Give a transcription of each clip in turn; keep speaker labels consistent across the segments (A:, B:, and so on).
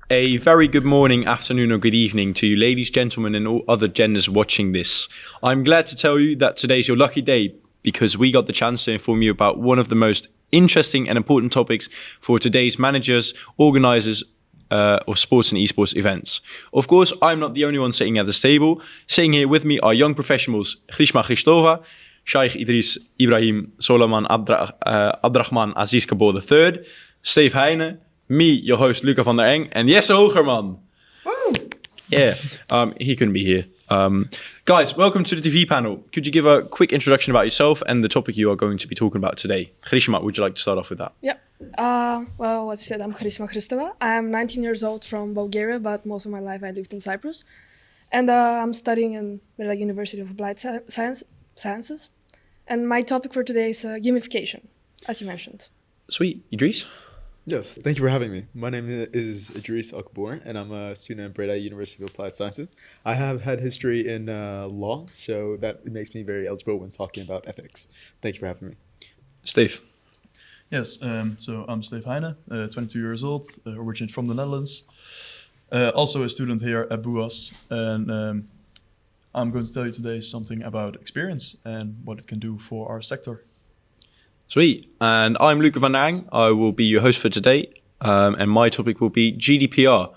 A: A very good morning, afternoon, or good evening to you, ladies, gentlemen, and all other genders watching this. I'm glad to tell you that today's your lucky day because we got the chance to inform you about one of the most interesting and important topics for today's managers, organisers of sports and esports events. Of course, I'm not the only one sitting at this table. Sitting here with me are young professionals Grishma Christova, Shaykh Idris Ibrahim Solomon Abdrahman Aziz Kabor III, Steve Heijnen, me, your host Luca van der Eng, and Jesse Hogerman.
B: Woo!
A: Yeah, he couldn't be here. Guys, welcome to the TV panel. Could you give a quick introduction about yourself and the topic you are going to be talking about today? Grishma, would you like to start off with that?
B: Yeah. Well, as you said, I'm Grishma Christova. I'm 19 years old from Bulgaria, but most of my life I lived in Cyprus. And I'm studying in Breda University of Applied Sciences. And my topic for today is gamification, as you mentioned.
A: Sweet. Idris?
C: Yes, thank you for having me. My name is Idris Akbor, and I'm a student at Breda University of Applied Sciences. I have had history in law, so that makes me very eligible when talking about ethics. Thank you for having me.
A: Steve?
D: Yes, so I'm Steve Heijnen, 22 years old, originated from the Netherlands. Also a student here at BUAS, and I'm going to tell you today something about experience and what it can do for our sector.
A: Sweet. And I'm Luca van der Eng. I will be your host for today. And my topic will be GDPR.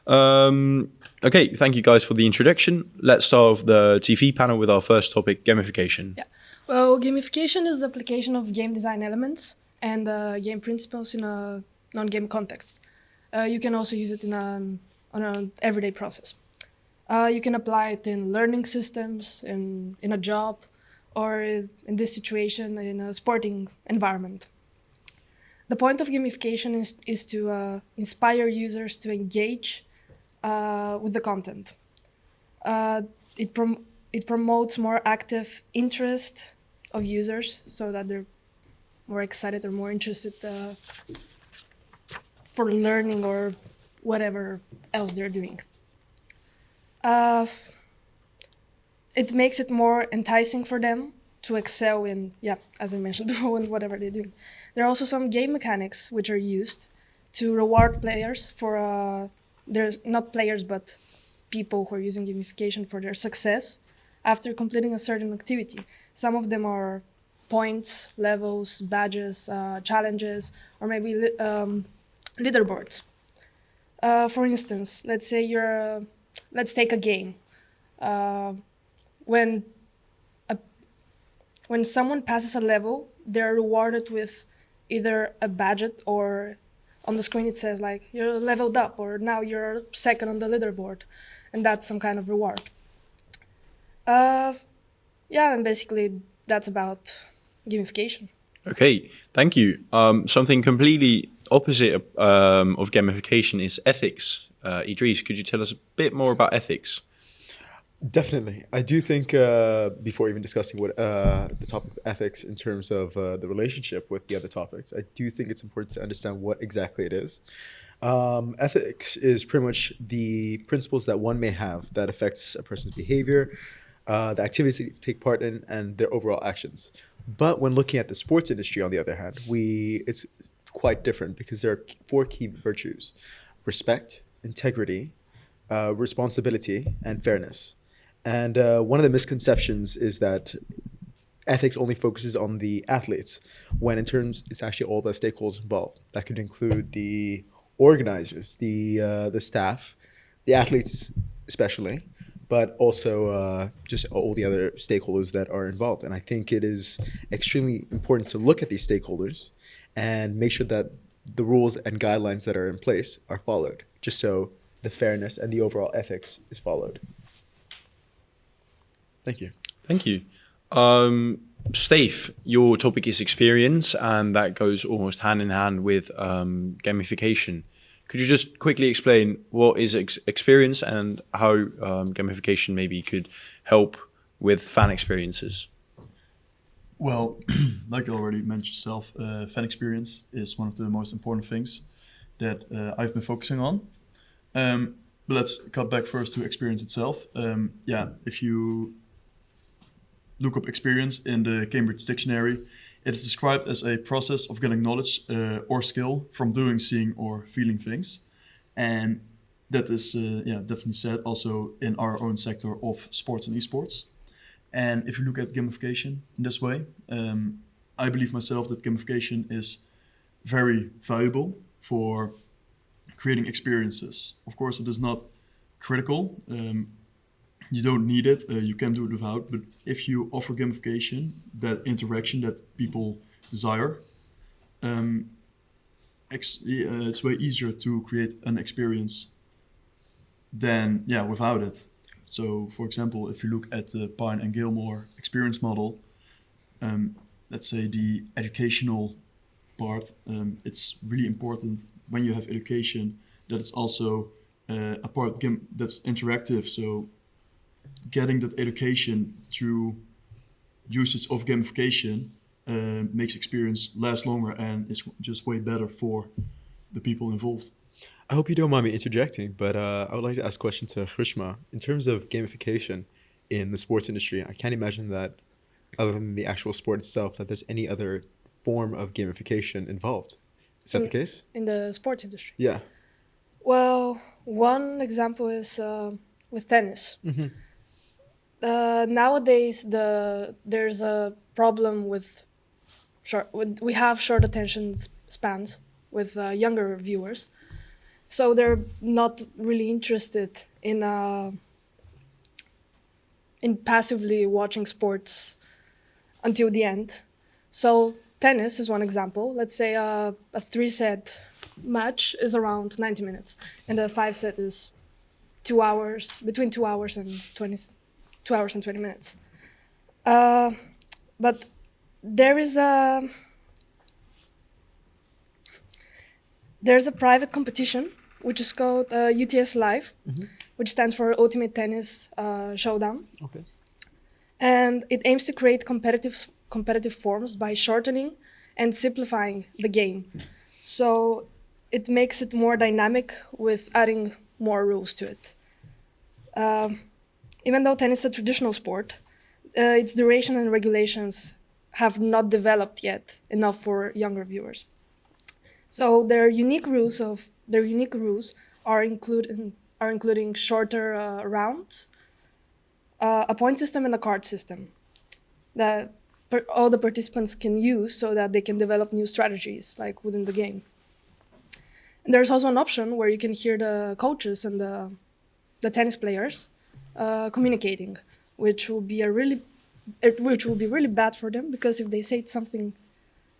A: Okay, thank you guys for the introduction. Let's start off the TV panel with our first topic, gamification.
B: Yeah. Well, gamification is the application of game design elements and game principles in a non-game context. You can also use it on an everyday process. You can apply it in learning systems, in a job, or in this situation in a sporting environment. The point of gamification is to inspire users to engage with the content. It promotes more active interest of users so that they're more excited or more interested for learning or whatever else they're doing. It makes it more enticing for them to excel in, as I mentioned before, in whatever they're doing. There are also some game mechanics which are used to reward players for, there's not players, but people who are using gamification for their success after completing a certain activity. Some of them are points, levels, badges, challenges, or maybe leaderboards. For instance, let's take a game. When someone passes a level, they're rewarded with either a badge or on the screen it says like you're leveled up or now you're second on the leaderboard, and that's some kind of reward. And basically that's about gamification.
A: Okay, thank you. Something completely opposite of gamification is ethics. Idris, could you tell us a bit more about ethics?
C: Definitely. I do think before even discussing what the topic of ethics in terms of the relationship with the other topics, I do think it's important to understand what exactly it is. Ethics is pretty much the principles that one may have that affects a person's behavior, the activities they take part in, and their overall actions. But when looking at the sports industry, on the other hand, it's quite different because there are 4 key virtues: respect, integrity, responsibility, and fairness. And one of the misconceptions is that ethics only focuses on the athletes, when in terms it's actually all the stakeholders involved. That could include the organizers, the staff, the athletes especially, but also just all the other stakeholders that are involved. And I think it is extremely important to look at these stakeholders and make sure that the rules and guidelines that are in place are followed, just so the fairness and the overall ethics is followed. Thank you.
A: Thank you. Steve, your topic is experience, and that goes almost hand in hand with gamification. Could you just quickly explain what is experience and how gamification maybe could help with fan experiences?
D: Well, like you already mentioned yourself, fan experience is one of the most important things that I've been focusing on. But let's cut back first to experience itself. If you look up experience in the Cambridge Dictionary, it is described as a process of getting knowledge or skill from doing, seeing, or feeling things. and that is definitely said also in our own sector of sports and esports. And if you look at gamification in this way, I believe myself that gamification is very valuable for creating experiences. Of course, it is not critical. You don't need it. You can do it without. But if you offer gamification, that interaction that people desire, it's way easier to create an experience than without it. So, for example, if you look at the Pine and Gilmore experience model, let's say the educational part, it's really important when you have education that it's also a part that's interactive. So getting that education through usage of gamification makes experience last longer and is just way better for the people involved.
C: I hope you don't mind me interjecting, but I would like to ask a question to Grishma. In terms of gamification in the sports industry, I can't imagine that, other than the actual sport itself, that there's any other form of gamification involved. Is that the case?
B: In the sports industry?
C: Yeah.
B: Well, one example is with tennis.
C: Mm-hmm.
B: Nowadays, there's a problem with we have short attention spans with younger viewers. So they're not really interested in passively watching sports until the end. So tennis is one example. Let's say a 3-set match is around 90 minutes, and a 5-set is 2 hours, between 2 hours and 20 minutes. But there's a private competition which is called UTS Live,
C: Mm-hmm.
B: which stands for Ultimate Tennis Showdown.
C: Okay.
B: And it aims to create competitive forms by shortening and simplifying the game. So it makes it more dynamic with adding more rules to it. Even though tennis is a traditional sport, its duration and regulations have not developed yet enough for younger viewers. So their unique rules are including shorter rounds, a point system, and a card system that all the participants can use so that they can develop new strategies like within the game. And there's also an option where you can hear the coaches and the tennis players communicating, which will be really bad for them, because if they say something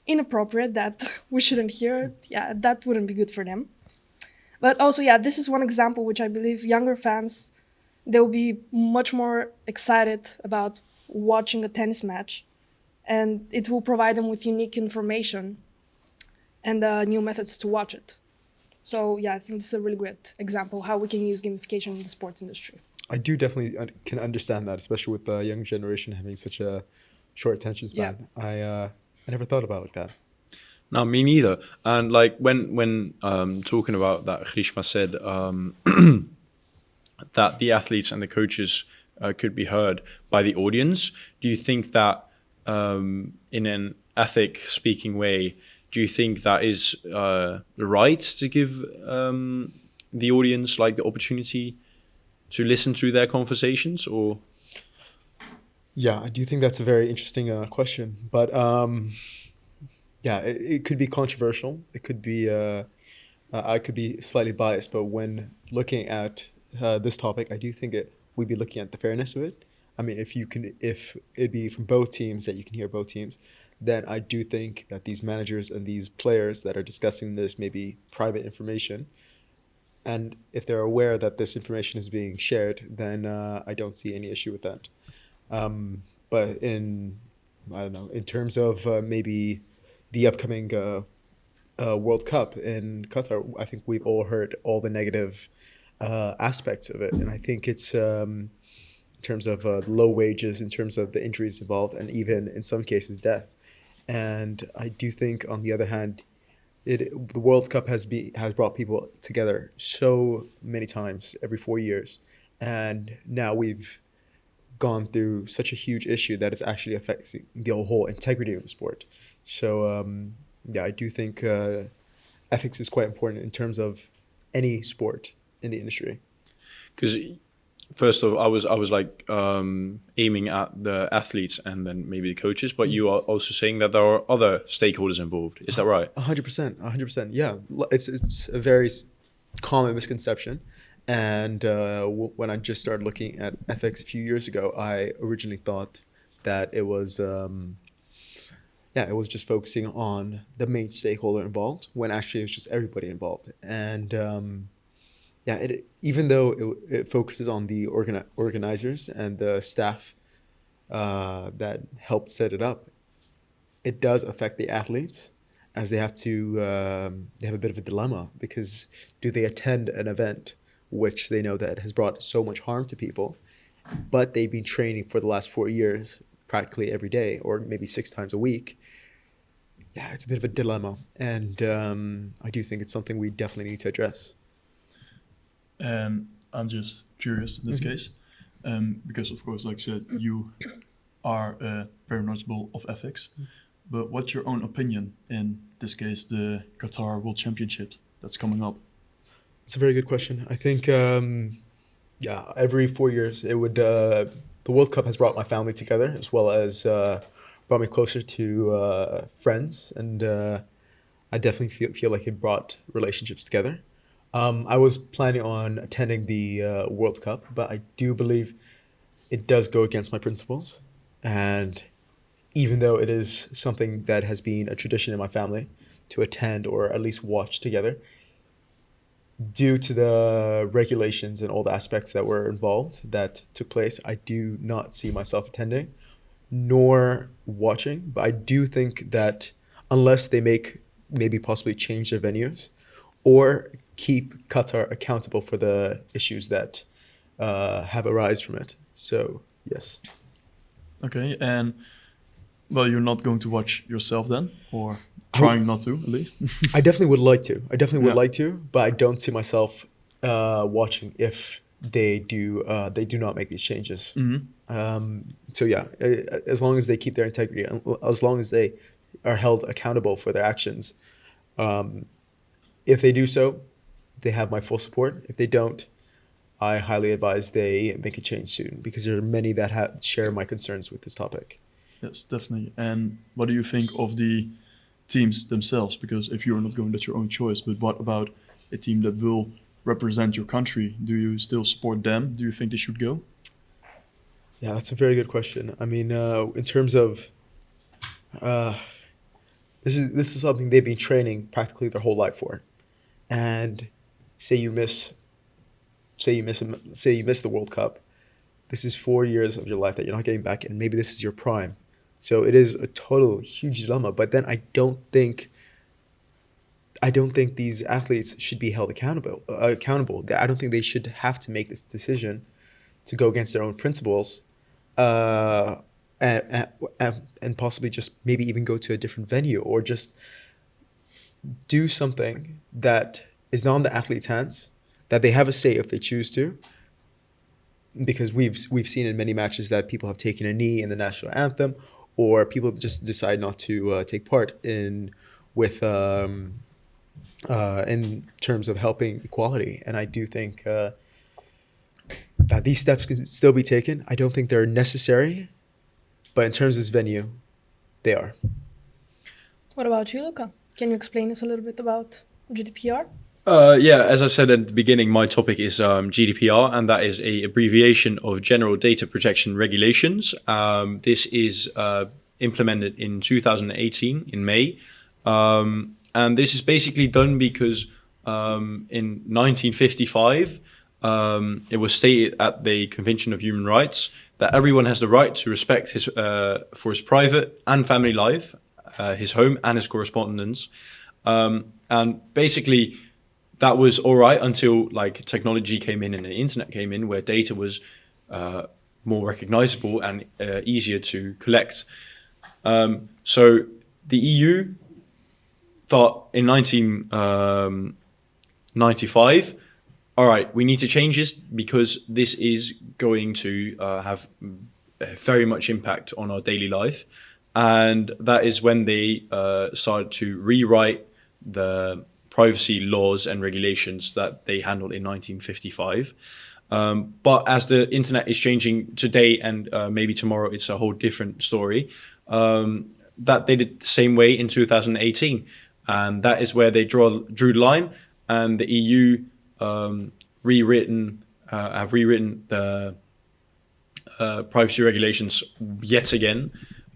B: inappropriate that we shouldn't hear, that wouldn't be good for them. But also, this is one example which I believe younger fans, they'll be much more excited about watching a tennis match, and it will provide them with unique information and new methods to watch it. So I think this is a really great example how we can use gamification in the sports industry.
C: I do definitely can understand that, especially with the young generation having such a short attention span. Yeah. I never thought about it like that.
A: No, me neither. And like when talking about that, Grishma said that the athletes and the coaches could be heard by the audience. Do you think that in an ethic speaking way, do you think that is right to give the audience like the opportunity to listen to their conversations, or?
C: Yeah, I do think that's a very interesting question. But it could be controversial. It could be, I could be slightly biased, but when looking at this topic, I do think we'd be looking at the fairness of it. I mean, if it'd be from both teams that you can hear both teams, then I do think that these managers and these players that are discussing this may be private information. And if they're aware that this information is being shared, then I don't see any issue with that. But in terms of maybe the upcoming World Cup in Qatar, I think we've all heard all the negative aspects of it. And I think it's in terms of low wages, in terms of the injuries involved, and even in some cases death. And I do think, on the other hand, the World Cup has brought people together so many times every 4 years. And now we've gone through such a huge issue that it's actually affecting the whole integrity of the sport. So I do think ethics is quite important in terms of any sport in the industry.
A: Because first off, I was like aiming at the athletes and then maybe the coaches, but you are also saying that there are other stakeholders involved. Is that right?
C: 100%, 100%. Yeah, it's a very common misconception. And when I just started looking at ethics a few years ago, I originally thought that it was just focusing on the main stakeholder involved, when actually it's just everybody involved. And even though it focuses on the organizers and the staff that helped set it up, it does affect the athletes, as they have a bit of a dilemma, because do they attend an event which they know that has brought so much harm to people, but they've been training for the last 4 years practically every day, or maybe 6 times a week? Yeah, it's a bit of a dilemma, and I do think it's something we definitely need to address.
D: And I'm just curious in this case, because of course, like you said, you are very knowledgeable of ethics, but what's your own opinion in this case, the Qatar World Championships that's coming up?
C: It's a very good question. I think, every 4 years, the World Cup has brought my family together, as well as brought me closer to friends, and I definitely feel like it brought relationships together. I was planning on attending the World Cup, but I do believe it does go against my principles. And even though it is something that has been a tradition in my family to attend or at least watch together, due to the regulations and all the aspects that were involved that took place, I do not see myself attending nor watching. But I do think that unless they maybe possibly change their venues or keep Qatar accountable for the issues that have arisen from it. So, yes.
D: Okay, and well, you're not going to watch yourself then, or trying not to, at least?
C: I definitely would like to.
D: Yeah.
C: Like to, but I don't see myself watching if they do not make these changes. So yeah, as long as they keep their integrity, as long as they are held accountable for their actions, if they do so, they have my full support. If they don't, I highly advise they make a change soon, because there are many that share my concerns with this topic.
D: Yes, definitely. And what do you think of the teams themselves? Because if you're not going, that's your own choice. But what about a team that will represent your country? Do you still support them? Do you think they should go?
C: Yeah, that's a very good question. I mean, in terms of this is something they've been training practically their whole life for, and say you miss the World Cup. This is 4 years of your life that you're not getting back, and maybe this is your prime. So it is a total huge dilemma. But then I don't think these athletes should be held accountable. I don't think they should have to make this decision to go against their own principles, and possibly just maybe even go to a different venue, or just do something that is not in the athlete's hands, that they have a say if they choose to. Because we've seen in many matches that people have taken a knee in the national anthem, or people just decide not to take part in terms of helping equality. And I do think that these steps can still be taken. I don't think they're necessary, but in terms of this venue, they are.
B: What about you, Luca? Can you explain us a little bit about GDPR?
A: Yeah, as I said at the beginning, my topic is GDPR, and that is a abbreviation of General Data Protection Regulations. This is implemented in 2018 in May, and this is basically done because in 1955 it was stated at the Convention of Human Rights that everyone has the right to respect for his private and family life, his home and his correspondence, and basically that was all right until like technology came in and the internet came in, where data was more recognizable and easier to collect. So the EU thought in 1995, all right, we need to change this because this is going to have very much impact on our daily life. And that is when they started to rewrite the privacy laws and regulations that they handled in 1955. But as the internet is changing today and maybe tomorrow it's a whole different story, that they did the same way in 2018. And that is where they drew the line, and the EU have rewritten the privacy regulations yet again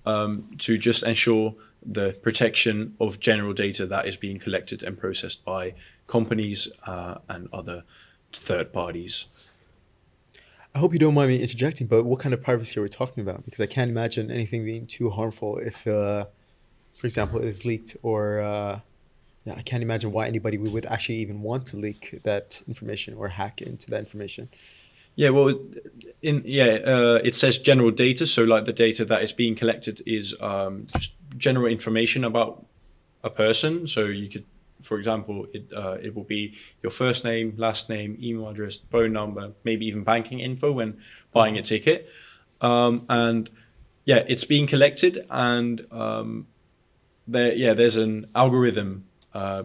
A: to just ensure the protection of general data that is being collected and processed by companies and other third parties.
C: I hope you don't mind me interjecting, but what kind of privacy are we talking about? Because I can't imagine anything being too harmful if, for example, it is leaked, or I can't imagine why anybody would actually even want to leak that information or hack into that information.
A: Yeah, well, it says general data, so like the data that is being collected is just general information about a person. So you could, for example, it will be your first name, last name, email address, phone number, maybe even banking info when buying a ticket. And yeah, it's being collected, and there's an algorithm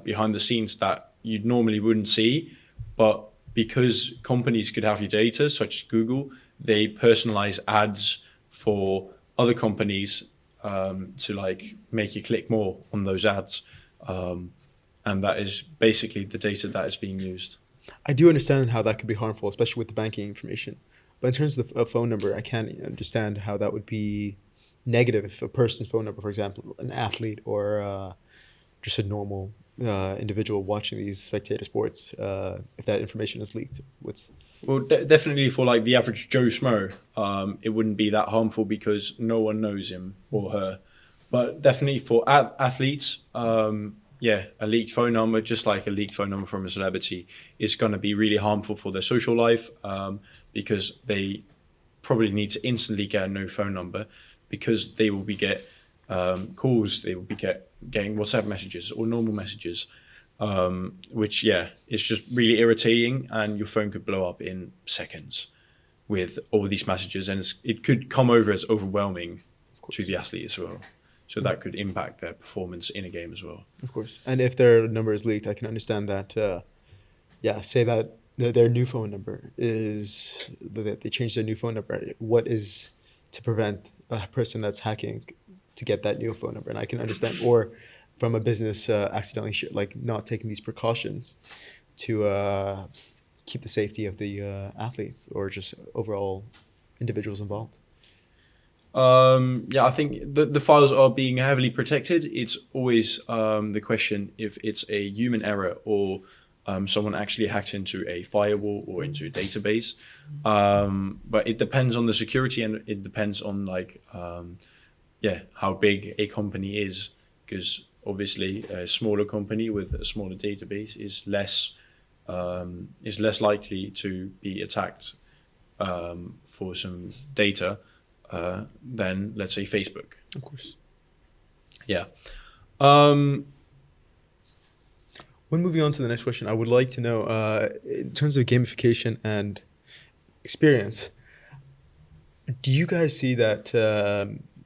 A: behind the scenes that you normally wouldn't see, but because companies could have your data, such as Google, they personalize ads for other companies to like make you click more on those ads. And that is basically the data that is being used.
C: I do understand how that could be harmful, especially with the banking information. But in terms of the phone number, I can't understand how that would be negative if a person's phone number, for example, an athlete or just a normal individual watching these spectator sports, if that information is leaked.
A: Well, definitely for like the average Joe Schmo, it wouldn't be that harmful because no one knows him or her. But definitely for athletes, a leaked phone number, just like a leaked phone number from a celebrity, is going to be really harmful for their social life because they probably need to instantly get a new phone number because they will be calls, they will be getting WhatsApp messages or normal messages, which is just really irritating, and your phone could blow up in seconds with all these messages, and it could come over as overwhelming to the athlete as well. So that could impact their performance in a game as well.
C: Of course. And if their number is leaked, I can understand that, say that their new phone number is, that they changed their new phone number. What is to prevent a person that's hacking to get that new phone number? And I can understand, or from a business accidentally, not taking these precautions to keep the safety of the athletes or just overall individuals involved.
A: I think the files are being heavily protected. It's always the question if it's a human error or someone actually hacked into a firewall or into a database. But it depends on the security, and it depends on how big a company is, because obviously a smaller company with a smaller database is less likely to be attacked for some data than, let's say, Facebook.
C: Of course.
A: Yeah.
C: When moving on to the next question, I would like to know, in terms of gamification and experience, do you guys see that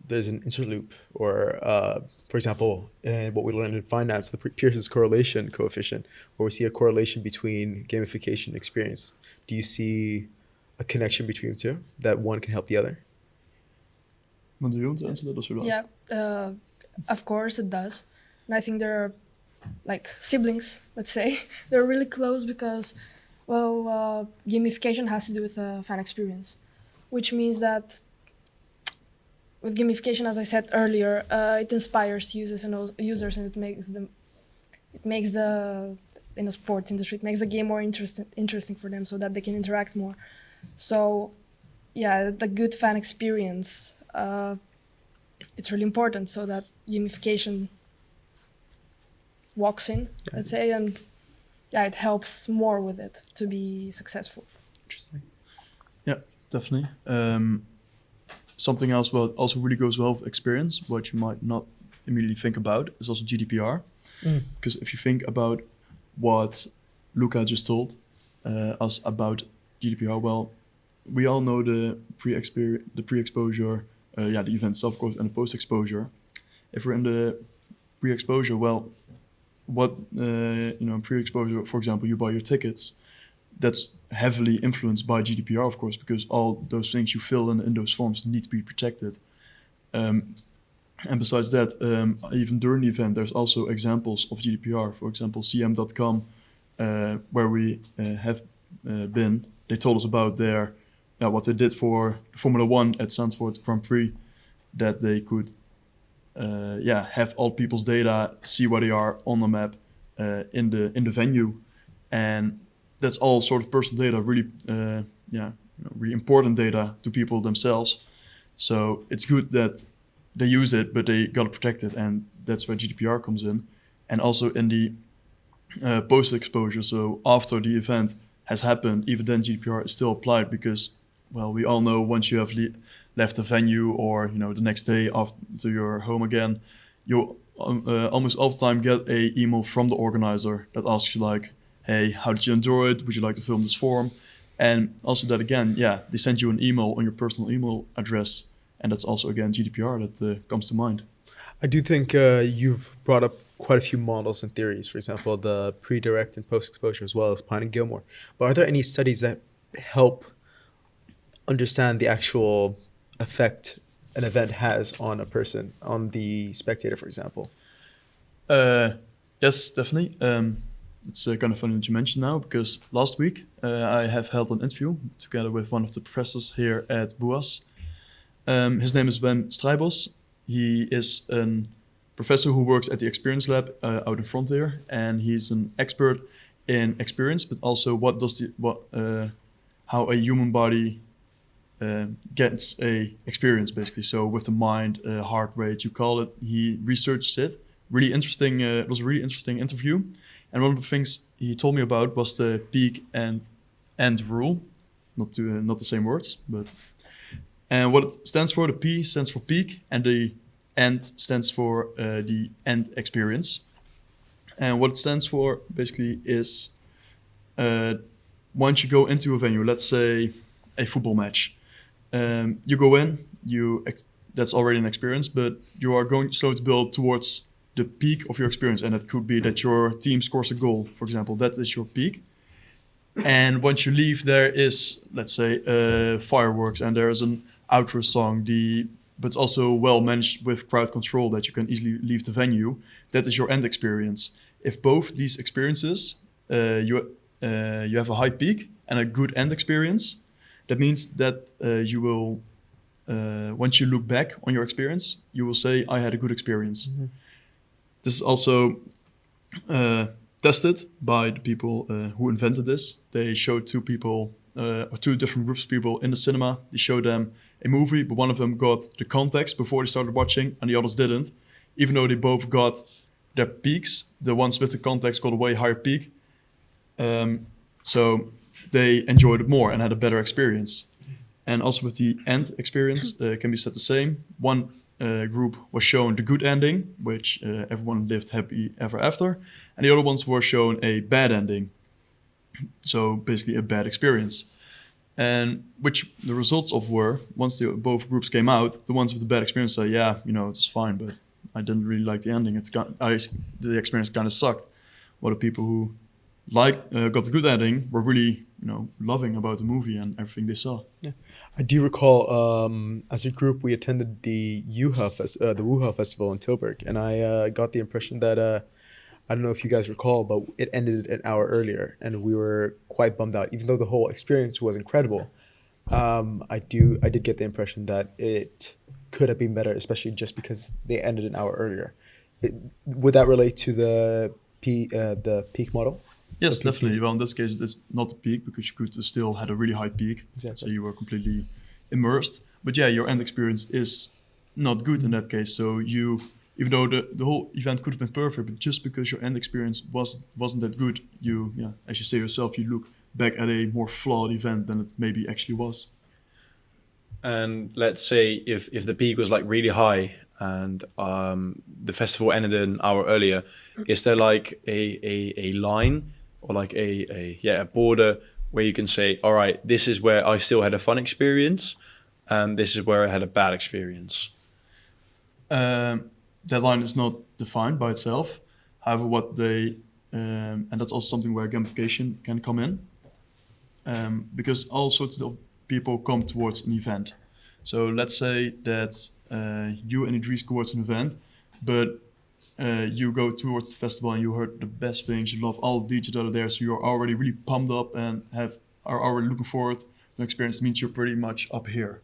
C: there's an interloop, or, for example, what we learned in finance, the Pearson's correlation coefficient, where we see a correlation between gamification and experience? Do you see a connection between the two, that one can help the other?
D: Do you want to answer that as well?
B: Yeah, of course it does. And I think they're like siblings, let's say. They're really close because, gamification has to do with fan experience, which means that with gamification, as I said earlier, it inspires users and it makes the in the sports industry, it makes the game more interesting for them so that they can interact more. So, the good fan experience, it's really important so that gamification walks in, let's say, and it helps more with it to be successful.
C: Interesting.
D: Yeah, definitely. Something else what also really goes well with experience, what you might not immediately think about, is also GDPR. Because if you think about what Luca just told us about GDPR, well, we all know the pre-exposure, the event itself, of course, and the post-exposure. If we're in the pre-exposure, well, what pre-exposure, for example, you buy your tickets. That's heavily influenced by GDPR, of course, because all those things you fill in those forms need to be protected. And besides that, even during the event, there's also examples of GDPR. For example, cm.com, where we have been, they told us about what they did for Formula One at Zandvoort Grand Prix, that they could have all people's data, see where they are on the map in the venue, and that's all sort of personal data, really really important data to people themselves. So it's good that they use it, but they got to protect it, and that's where GDPR comes in. And also in the post-exposure, so after the event has happened, even then GDPR is still applied because, well, we all know once you have left the venue or the next day after your home again, you almost all the time get a email from the organizer that asks you like, hey, how did you enjoy it? Would you like to film this form? And also that again, they send you an email on your personal email address. And that's also, again, GDPR that comes to mind.
C: I do think you've brought up quite a few models and theories, for example, the pre-direct and post-exposure, as well as Pine and Gilmore. But are there any studies that help understand the actual effect an event has on a person, on the spectator, for example?
D: Yes, definitely. It's kind of funny that you mentioned now, because last week I have held an interview together with one of the professors here at BUAS. His name is Wim Strijbos. He is a professor who works at the Experience Lab out in Frontier, and he's an expert in experience, but also how a human body gets a experience, basically. So with the mind, heart rate, you call it. He researched it. Really interesting. It was a really interesting interview, and one of the things he told me about was the peak and end rule. Not the same words, but. And what it stands for, the P stands for peak, and the end stands for the end experience. And what it stands for basically is once you go into a venue, let's say a football match, you go in, that's already an experience, but you are going slowly to build towards the peak of your experience, and it could be that your team scores a goal, for example. That is your peak. And once you leave, there is, let's say, fireworks, and there is an outro song, but it's also well managed with crowd control that you can easily leave the venue. That is your end experience. If both these experiences, you have a high peak and a good end experience, that means that you will, once you look back on your experience, you will say, I had a good experience. Mm-hmm. This is also tested by the people who invented this. They showed two different groups of people in the cinema. They showed them a movie, but one of them got the context before they started watching, and the others didn't. Even though they both got their peaks, the ones with the context got a way higher peak. So they enjoyed it more and had a better experience. And also with the end experience, can be said the same. One group was shown the good ending, which everyone lived happy ever after, and the other ones were shown a bad ending. So basically a bad experience. And which the results of were, once both groups came out, the ones with the bad experience say, yeah, it's fine, but I didn't really like the ending. The experience kind of sucked. While the people who got the good ending were really, loving about the movie and everything they saw.
C: Yeah, I do recall as a group we attended the Wuha Festival in Tilburg, and I got the impression that I don't know if you guys recall, but it ended an hour earlier, and we were quite bummed out. Even though the whole experience was incredible, I did get the impression that it could have been better, especially just because they ended an hour earlier. Would that relate to the peak model?
D: Yes, definitely. Well, in this case, it's not a peak because you could still had a really high peak.
C: Exactly.
D: So you were completely immersed. But yeah, your end experience is not good in that case. So even though the whole event could have been perfect, but just because your end experience wasn't that good, as you say yourself, you look back at a more flawed event than it maybe actually was.
A: And let's say if the peak was like really high and the festival ended an hour earlier, is there like a line or like a border where you can say, all right, this is where I still had a fun experience and this is where I had a bad experience?
D: That line is not defined by itself. However, what they and that's also something where gamification can come in, because all sorts of people come towards an event. So let's say that you and Idris go towards an event, but you go towards the festival and you heard the best things, you love all the DJs that are there, so you're already really pumped up and are already looking forward to the experience. It means you're pretty much up here.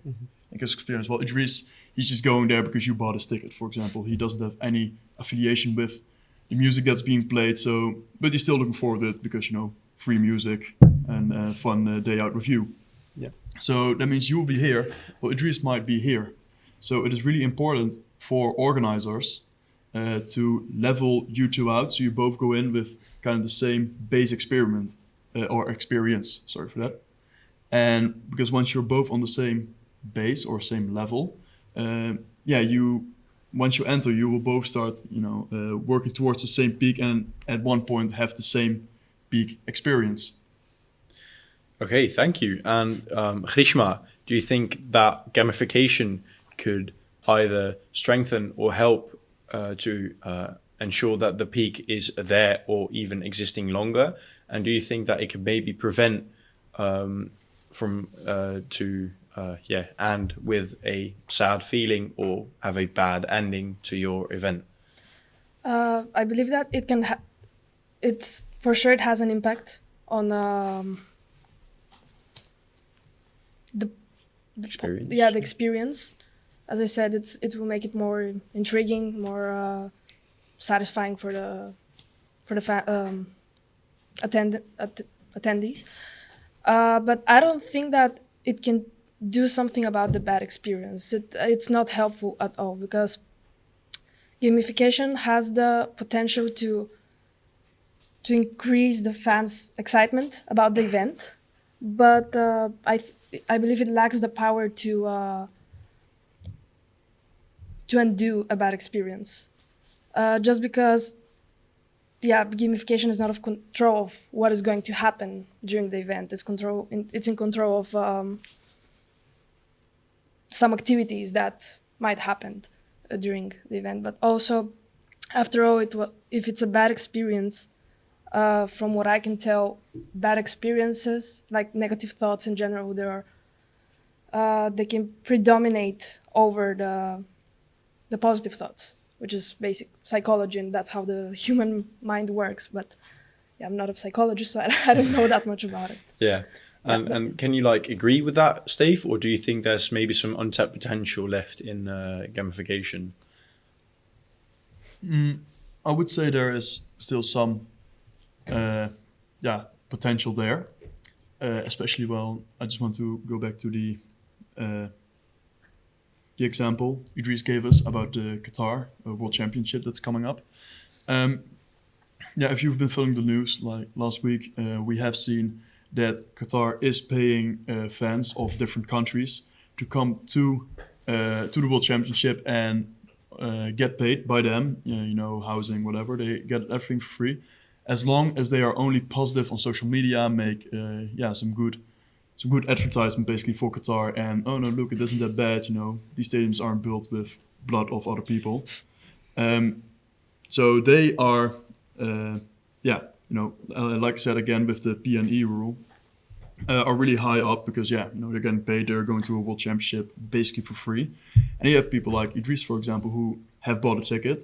D: Because experience. Well, Idris, he's just going there because you bought his ticket, for example. He doesn't have any affiliation with the music that's being played, so but he's still looking forward to it because, free music and fun day out with you.
C: Yeah.
D: So that means you will be here. Well, Idris might be here. So it is really important for organizers to level you two out, so you both go in with kind of the same base experiment or experience. Sorry for that. And because once you're both on the same base or same level, once you enter, you will both start, working towards the same peak, and at one point have the same peak experience.
A: Okay, thank you. And Grishma, do you think that gamification could either strengthen or help to ensure that the peak is there or even existing longer? And do you think that it could maybe prevent and with a sad feeling or have a bad ending to your event?
B: I believe that it can. It's for sure it has an impact on the
A: Experience.
B: Yeah, the experience. As I said, it will make it more intriguing, more satisfying for the attendees. But I don't think that it can do something about the bad experience. It's not helpful at all, because gamification has the potential to increase the fans' excitement about the event, but I believe it lacks the power to undo a bad experience. Just because, gamification is not of control of what is going to happen during the event. It's in control of some activities that might happen during the event. But also, after all, if it's a bad experience, from what I can tell, bad experiences, like negative thoughts in general, they can predominate over the positive thoughts, which is basic psychology, and that's how the human mind works. But I'm not a psychologist, so I don't know that much about it.
A: Yeah. And can you agree with that, Steve, or do you think there's maybe some untapped potential left in gamification?
D: I would say there is still some potential there, especially. Well, I just want to go back to the example Idris gave us about the Qatar World Championship that's coming up. If you've been following the news, like last week, we have seen that Qatar is paying fans of different countries to come to the World Championship and get paid by them, housing, whatever. They get everything for free, as long as they are only positive on social media, make some good advertisement basically for Qatar. And oh no, look, it isn't that bad. These stadiums aren't built with blood of other people. So they are, like I said again with the P&E rule, are really high up because they're getting paid. They're going to a World Championship basically for free. And you have people like Idris, for example, who have bought a ticket,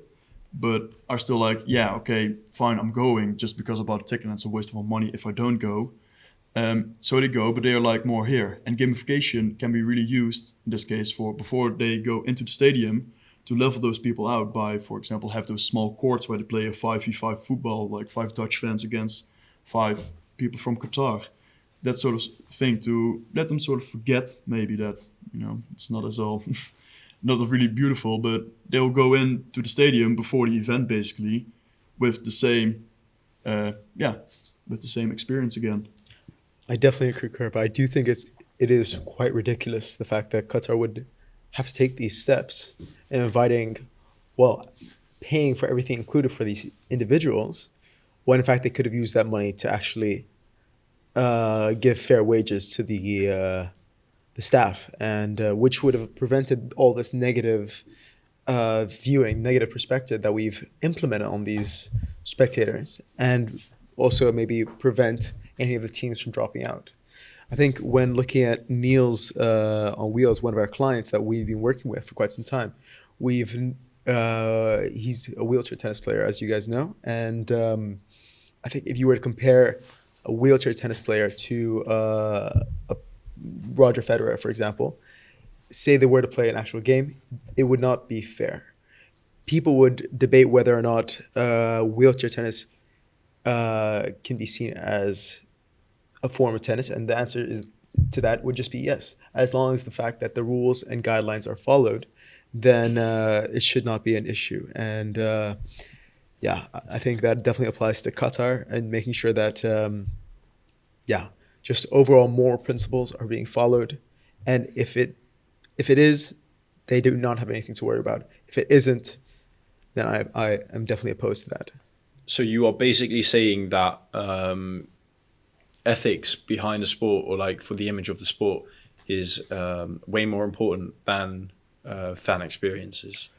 D: but are still like, okay, fine, I'm going just because I bought a ticket and it's a waste of my money if I don't go. So they go, but they are more here. And gamification can be really used in this case for before they go into the stadium to level those people out by, for example, have those small courts where they play a 5v5 football, like 5 Dutch fans against 5 people from Qatar. That sort of thing to let them sort of forget maybe that, it's not as all, not really beautiful, but they'll go into the stadium before the event basically with the same, with the same experience again.
C: I definitely agree, but I do think it is quite ridiculous, the fact that Qatar would have to take these steps in paying for everything included for these individuals, when in fact they could have used that money to actually give fair wages to the staff, and which would have prevented all this negative viewing, negative perspective that we've implemented on these spectators and also maybe prevent any of the teams from dropping out. I think when looking at Niels on Wheels, one of our clients that we've been working with for quite some time, he's a wheelchair tennis player, as you guys know, and I think if you were to compare a wheelchair tennis player to a Roger Federer, for example, say they were to play an actual game, it would not be fair. People would debate whether or not wheelchair tennis can be seen as a form of tennis, and the answer to that would just be yes. As long as the fact that the rules and guidelines are followed, then it should not be an issue. And I think that definitely applies to Qatar and making sure that just overall moral principles are being followed. And if it is, they do not have anything to worry about. If it isn't, then I am definitely opposed to that.
A: So you are basically saying that ethics behind the sport, or like for the image of the sport, is way more important than fan experiences?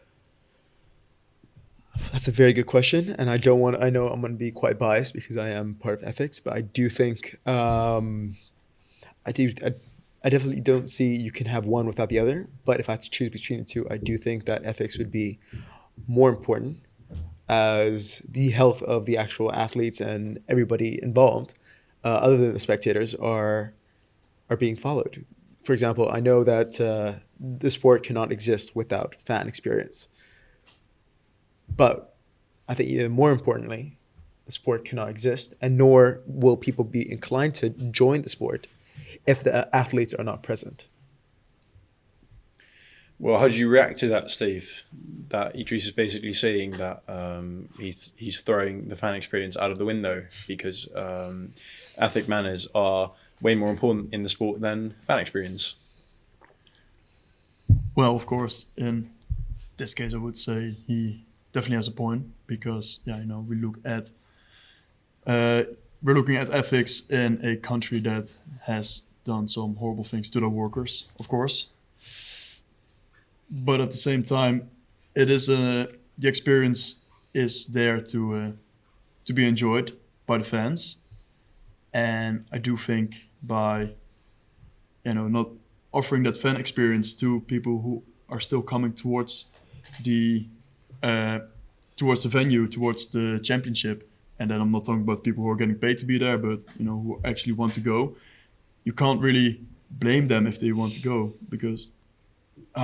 C: That's a very good question, and I know I'm going to be quite biased because I am part of ethics, but I do think I definitely don't see you can have one without the other. But if I had to choose between the two, I do think that ethics would be more important, as the health of the actual athletes and everybody involved, other than the spectators, are being followed. For example, I know that the sport cannot exist without fan experience. But I think even more importantly, the sport cannot exist, and nor will people be inclined to join the sport if the athletes are not present.
A: Well, how do you react to that, Steve? That Idris is basically saying that he's throwing the fan experience out of the window because ethic manners are way more important in the sport than fan experience.
D: Well, of course, in this case, I would say he definitely has a point, because we're looking at ethics in a country that has done some horrible things to their workers, of course. But at the same time, it is the experience is there to be enjoyed by the fans, and I do think by not offering that fan experience to people who are still coming towards the venue, towards the championship, and then I'm not talking about people who are getting paid to be there, but who actually want to go. You can't really blame them if they want to go, because it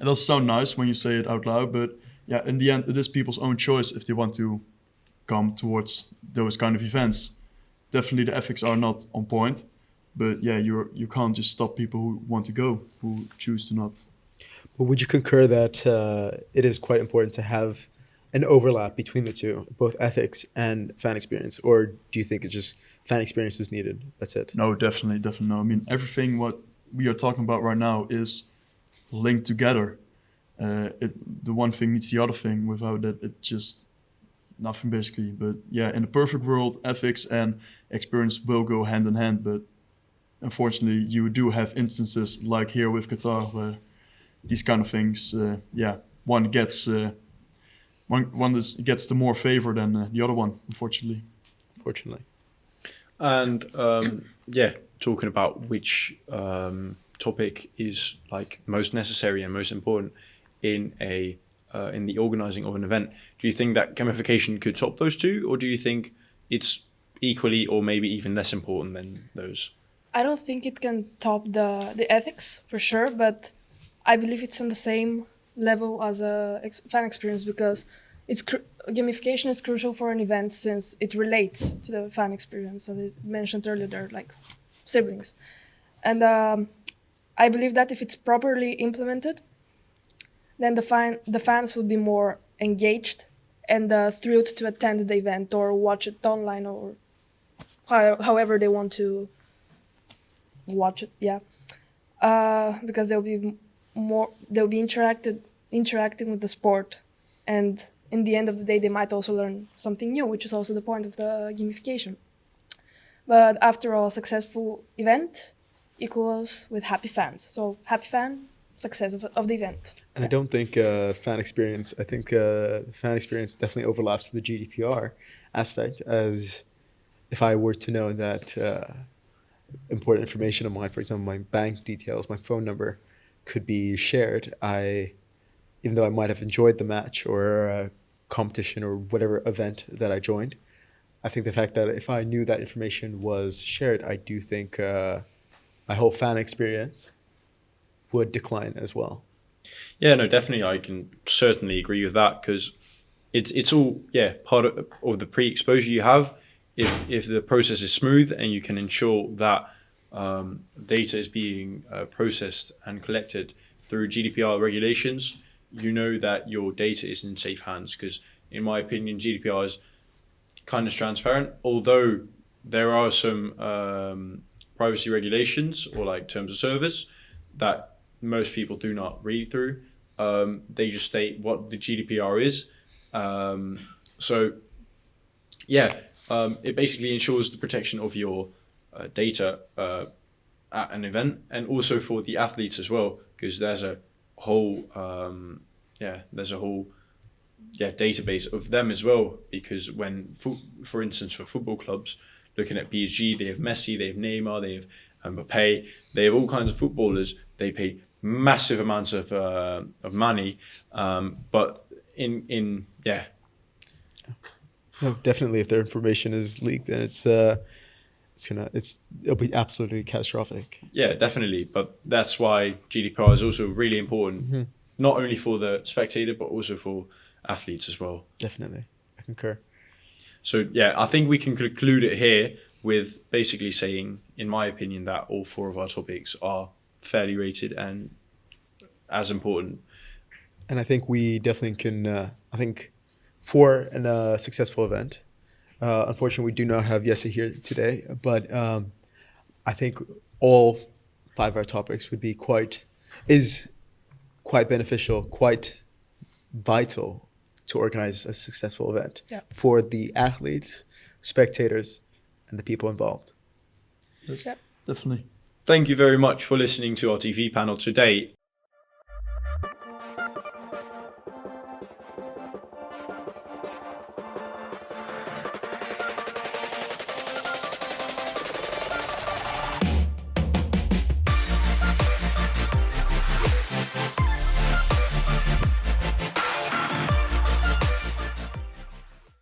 D: does sound nice when you say it out loud, but in the end, it is people's own choice if they want to come towards those kind of events. Definitely the ethics are not on point, but you can't just stop people who want to go, who choose to not.
C: But would you concur that it is quite important to have an overlap between the two, both ethics and fan experience, or do you think it's just fan experience is needed? That's it?
D: No, definitely no. I mean, everything what we are talking about right now is linked together. The one thing needs the other thing. Without that, it's just nothing, basically. But in a perfect world, ethics and experience will go hand in hand. But unfortunately, you do have instances like here with Qatar where these kind of things, one gets gets the more favor than the other one, unfortunately.
A: And talking about which topic is like most necessary and most important in the organizing of an event, do you think that gamification could top those two, or do you think it's equally or maybe even less important than those?
B: I don't think it can top the ethics for sure, but I believe it's on the same level as a fan experience, because gamification is crucial for an event since it relates to the fan experience. As I mentioned earlier, they're like siblings. And I believe that if it's properly implemented, then the fans would be more engaged and thrilled to attend the event or watch it online or however they want to watch it. Because they'll be interacting with the sport, and in the end of the day, they might also learn something new, which is also the point of the gamification. But after all, a successful event equals with happy fans. So happy fan, success of the event.
C: And I don't think fan experience. I think fan experience definitely overlaps to the GDPR aspect. As if I were to know that important information of mine, for example, my bank details, my phone number, could be shared, even though I might have enjoyed the match or competition or whatever event that I joined, I think the fact that if I knew that information was shared, I do think my whole fan experience would decline as well.
A: Yeah, no, definitely. I can certainly agree with that because it's all part of the pre-exposure you have. If the process is smooth and you can ensure that data is being processed and collected through GDPR regulations, you know that your data is in safe hands. Because in my opinion, GDPR is kind of transparent, although there are some privacy regulations or like terms of service that most people do not read through. They just state what the GDPR is. It basically ensures the protection of your data at an event, and also for the athletes as well, because there's a whole database of them as well. Because when, for instance, for football clubs, looking at PSG, they have Messi, they have Neymar, they have Mbappe, they have all kinds of footballers. They pay massive amounts of money, but
C: No, definitely. If their information is leaked, then it'll be absolutely catastrophic.
A: Yeah, definitely. But that's why GDPR is also really important, not only for the spectator, but also for athletes as well.
C: Definitely. I concur.
A: So, yeah, I think we can conclude it here with basically saying, in my opinion, that all four of our topics are fairly rated and as important.
C: And I think we definitely can, for a successful event, unfortunately, we do not have Jesse here today, but I think all 5 of our topics is quite beneficial, quite vital to organize a successful event for the athletes, spectators, and the people involved.
D: Yes, definitely.
A: Thank you very much for listening to our TV panel today.